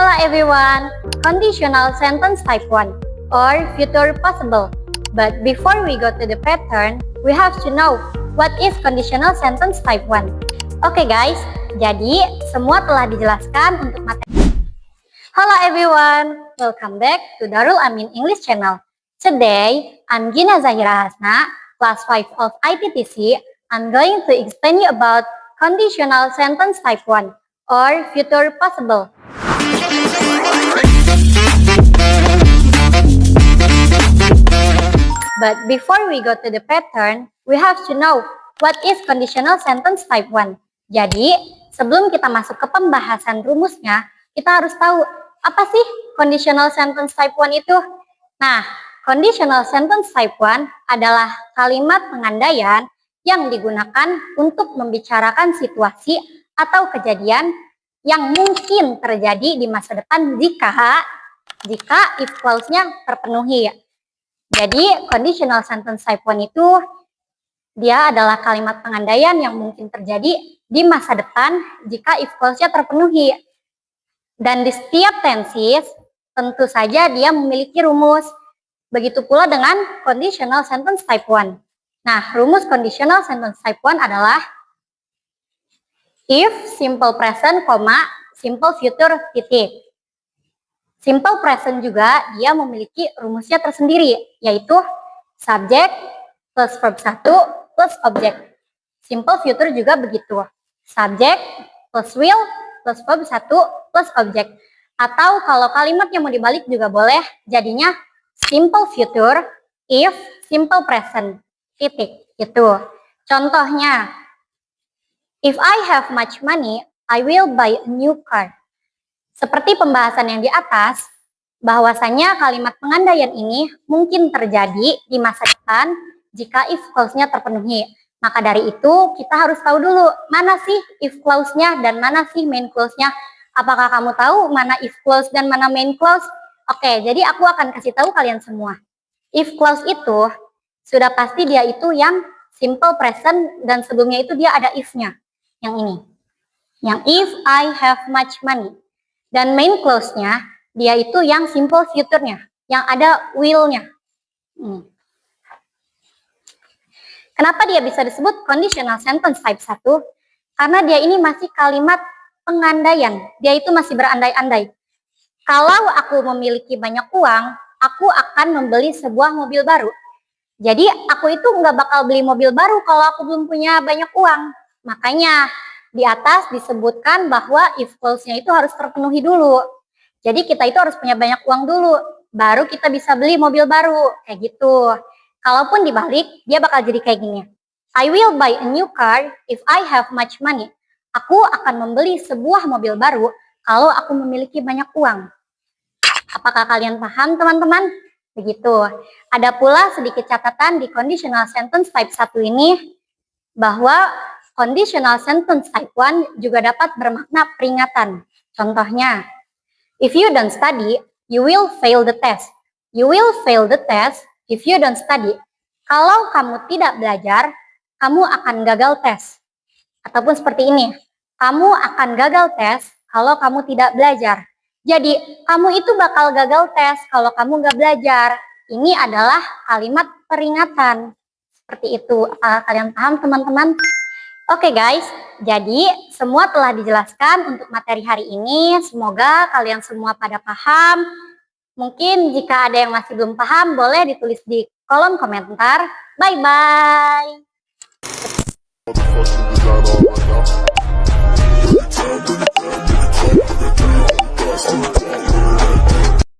Hello everyone, conditional sentence type 1 or future possible. But before we go to the pattern, we have to know what is conditional sentence type 1. Oke guys, jadi semua telah dijelaskan untuk materi. Hello everyone, welcome back to Darul Amin English channel. Today, I'm Gina Zahira Hasna, class 5 of IPTC. I'm going to explain you about conditional sentence type 1 or future possible. But before we go to the pattern, we have to know what is conditional sentence type 1. Jadi, sebelum kita masuk ke pembahasan rumusnya, kita harus tahu apa sih conditional sentence type 1 itu? Nah, conditional sentence type 1 adalah kalimat pengandaian yang digunakan untuk membicarakan situasi atau kejadian yang mungkin terjadi di masa depan jika if clause-nya terpenuhi. Jadi, conditional sentence type 1 itu dia adalah kalimat pengandaian yang mungkin terjadi di masa depan jika if clause-nya terpenuhi. Dan di setiap tenses, tentu saja dia memiliki rumus. Begitu pula dengan conditional sentence type 1. Nah, rumus conditional sentence type 1 adalah if simple present, simple future, titik. Simple present juga dia memiliki rumusnya tersendiri, yaitu subject plus verb 1 plus object. Simple future juga begitu. Subject plus will plus verb 1 plus object. Atau kalau kalimatnya mau dibalik juga boleh, jadinya simple future if simple present, titik. Itu. Contohnya, if I have much money, I will buy a new car. Seperti pembahasan yang di atas, bahwasanya kalimat pengandaian ini mungkin terjadi di masa depan jika if clause-nya terpenuhi. Maka dari itu, kita harus tahu dulu mana sih if clause-nya dan mana sih main clause-nya. Apakah kamu tahu mana if clause dan mana main clause? Oke, jadi aku akan kasih tahu kalian semua. If clause itu, sudah pasti dia itu yang simple present dan sebelumnya itu dia ada if-nya. Yang ini. Yang if I have much money. Dan main clause-nya, dia itu yang simple future-nya, yang ada will-nya. Kenapa dia bisa disebut conditional sentence type 1? Karena dia ini masih kalimat pengandaian, dia itu masih berandai-andai. Kalau aku memiliki banyak uang, aku akan membeli sebuah mobil baru. Jadi aku itu nggak bakal beli mobil baru kalau aku belum punya banyak uang. Makanya di atas disebutkan bahwa if clause-nya itu harus terpenuhi dulu. Jadi kita itu harus punya banyak uang dulu, baru kita bisa beli mobil baru, kayak gitu. Kalaupun dibalik, dia bakal jadi kayak gini. I will buy a new car if I have much money. Aku akan membeli sebuah mobil baru kalau aku memiliki banyak uang. Apakah kalian paham, teman-teman? Begitu. Ada pula sedikit catatan di conditional sentence type 1 ini, bahwa conditional sentence type 1 juga dapat bermakna peringatan. Contohnya, if you don't study, you will fail the test. You will fail the test if you don't study. Kalau kamu tidak belajar, kamu akan gagal tes. Ataupun seperti ini, kamu akan gagal tes kalau kamu tidak belajar. Jadi, kamu itu bakal gagal tes kalau kamu nggak belajar. Ini adalah kalimat peringatan. Seperti itu. Apakah kalian paham, teman-teman? Oke guys, jadi semua telah dijelaskan untuk materi hari ini. Semoga kalian semua pada paham. Mungkin jika ada yang masih belum paham, boleh ditulis di kolom komentar. Bye-bye.